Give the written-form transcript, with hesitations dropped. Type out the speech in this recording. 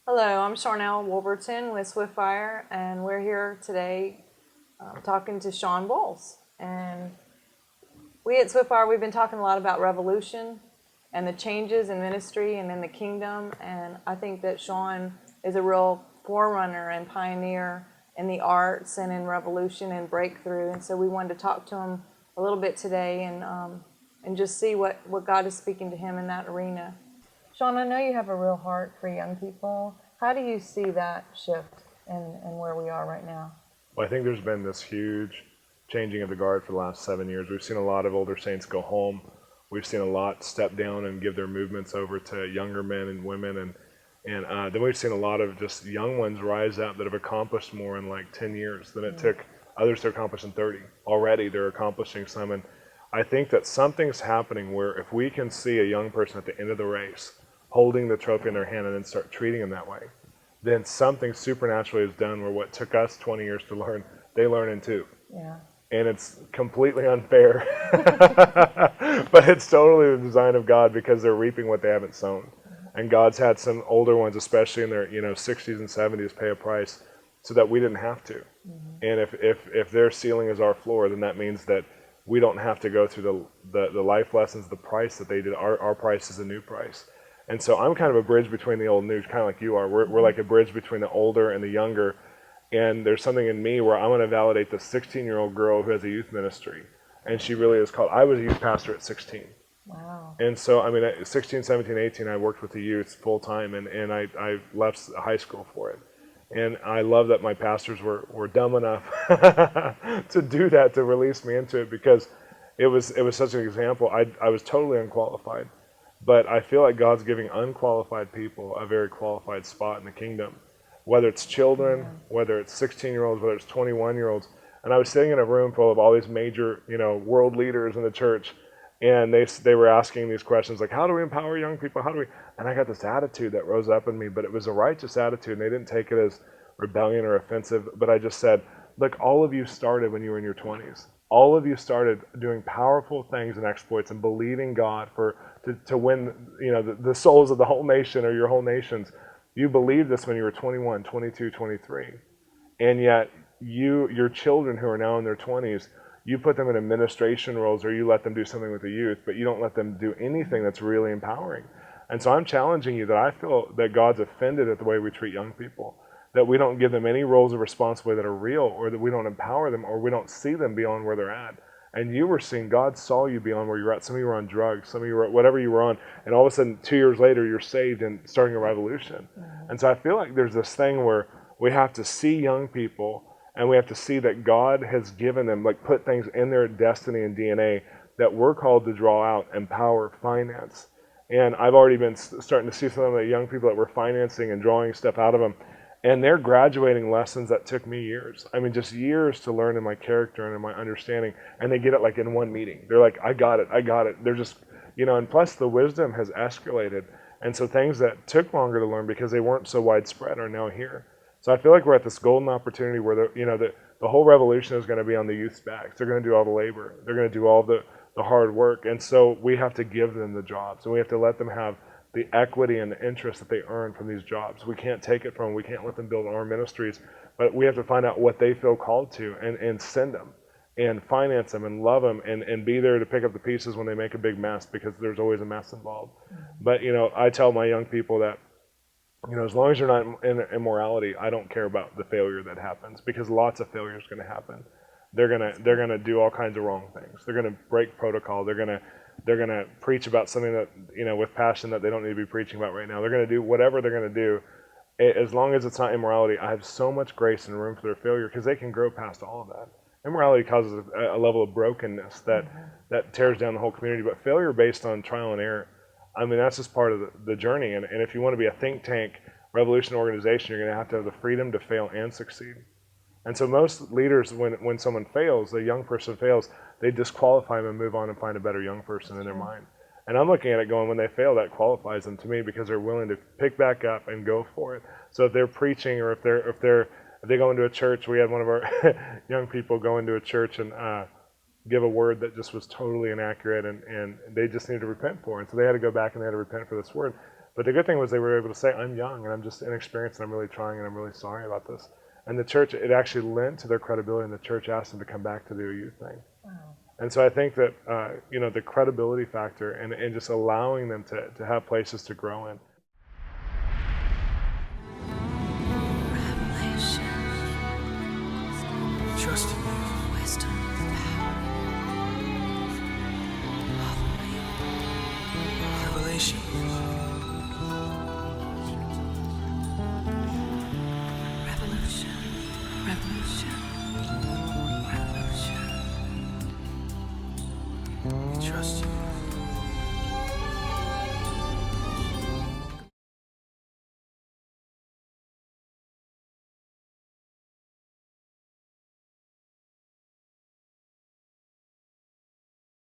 Hello, I'm Sharnael Wolverton with Swiftfire, and we're here today talking to Shawn Bolz. And we at Swiftfire, we've been talking a lot about revolution and the changes in ministry and in the kingdom. And I think that Shawn is a real forerunner and pioneer in the arts and in revolution and breakthrough. And so we wanted to talk to him a little bit today and just see what God is speaking to him in that arena. Shawn, I know you have a real heart for young people. How do you see that shift in where we are right now? Well, I think there's been this huge changing of the guard for the last 7 years. We've seen a lot of older saints go home. We've seen a lot step down and give their movements over to younger men and women, and then we've seen a lot of just young ones rise up that have accomplished more in like 10 years than it took others to accomplish in 30. Already they're accomplishing some, and I think that something's happening where if we can see a young person at the end of the race holding the trophy in their hand and then start treating them that way, then something supernaturally is done where what took us 20 years to learn, they learn in 2. Yeah. And it's completely unfair, but it's totally the design of God because they're reaping what they haven't sown. And God's had some older ones, especially in their 60s and 70s, pay a price so that we didn't have to. And if their ceiling is our floor, then that means that we don't have to go through the life lessons, the price that they did. Our price is a new price. And so I'm kind of a bridge between the old and new, kind of like you are. We're like a bridge between the older and the younger. And there's something in me where I'm going to validate the 16-year-old girl who has a youth ministry. And she really is called. I was a youth pastor at 16. Wow. And so, I mean, at 16, 17, 18, I worked with the youth full time, and I left high school for it. And I love that my pastors were dumb enough to do that, to release me into it, because it was such an example. I was totally unqualified. But I feel like God's giving unqualified people a very qualified spot in the kingdom, whether it's children, whether it's 16-year-olds, whether it's 21-year-olds. And I was sitting in a room full of all these major, world leaders in the church, and they were asking these questions like, how do we empower young people? How do we? And I got this attitude that rose up in me, but it was a righteous attitude, and they didn't take it as rebellion or offensive. But I just said, look, all of you started when you were in your 20s. All of you started doing powerful things and exploits and believing God to win, the souls of the whole nation or your whole nations. You believed this when you were 21, 22, 23. And yet your children who are now in their 20s, you put them in administration roles or you let them do something with the youth, but you don't let them do anything that's really empowering. And so I'm challenging you that I feel that God's offended at the way we treat young people, that we don't give them any roles of responsibility that are real, or that we don't empower them, or we don't see them beyond where they're at. And you were seeing, God saw you beyond where you're at. Some of you were on drugs, some of you were whatever you were on, and all of a sudden 2 years later you're saved and starting a revolution. And so I feel like there's this thing where we have to see young people, and we have to see that God has given them, like put things in their destiny and DNA that we're called to draw out, empower, finance. And I've already been starting to see some of the young people that we're financing and drawing stuff out of them. And they're graduating lessons that took me years. I mean, just years to learn in my character and in my understanding. And they get it like in one meeting. They're like, I got it. They're just, and plus the wisdom has escalated. And so things that took longer to learn because they weren't so widespread are now here. So I feel like we're at this golden opportunity where the whole revolution is going to be on the youth's backs. They're going to do all the labor. They're going to do all the hard work. And so we have to give them the jobs, and we have to let them have the equity and the interest that they earn from these jobs. We can't take it from them. We can't let them build our ministries, but we have to find out what they feel called to and send them and finance them and love them and be there to pick up the pieces when they make a big mess, because there's always a mess involved. But, I tell my young people that, as long as you're not in immorality, I don't care about the failure that happens, because lots of failure is going to happen. They're gonna do all kinds of wrong things. They're gonna break protocol. They're gonna preach about something that with passion that they don't need to be preaching about right now. They're gonna do whatever they're gonna do, as long as it's not immorality. I have so much grace and room for their failure, because they can grow past all of that. Immorality causes a level of brokenness that tears down the whole community. But failure based on trial and error, I mean, that's just part of the journey. And if you want to be a think tank revolution organization, you're gonna have to have the freedom to fail and succeed. And so most leaders, when someone fails, a young person fails, they disqualify them and move on and find a better young person in their mind. And I'm looking at it going, when they fail, that qualifies them to me, because they're willing to pick back up and go for it. So if they're preaching, or if they go into a church, we had one of our young people go into a church and give a word that just was totally inaccurate, and they just needed to repent for it. And so they had to go back and they had to repent for this word. But the good thing was they were able to say, I'm young and I'm just inexperienced and I'm really trying and I'm really sorry about this. And the church, it actually lent to their credibility, and the church asked them to come back to do a youth thing. Wow. And so I think that, the credibility factor and just allowing them to have places to grow in. Trust in you. Wisdom, power. Revelation.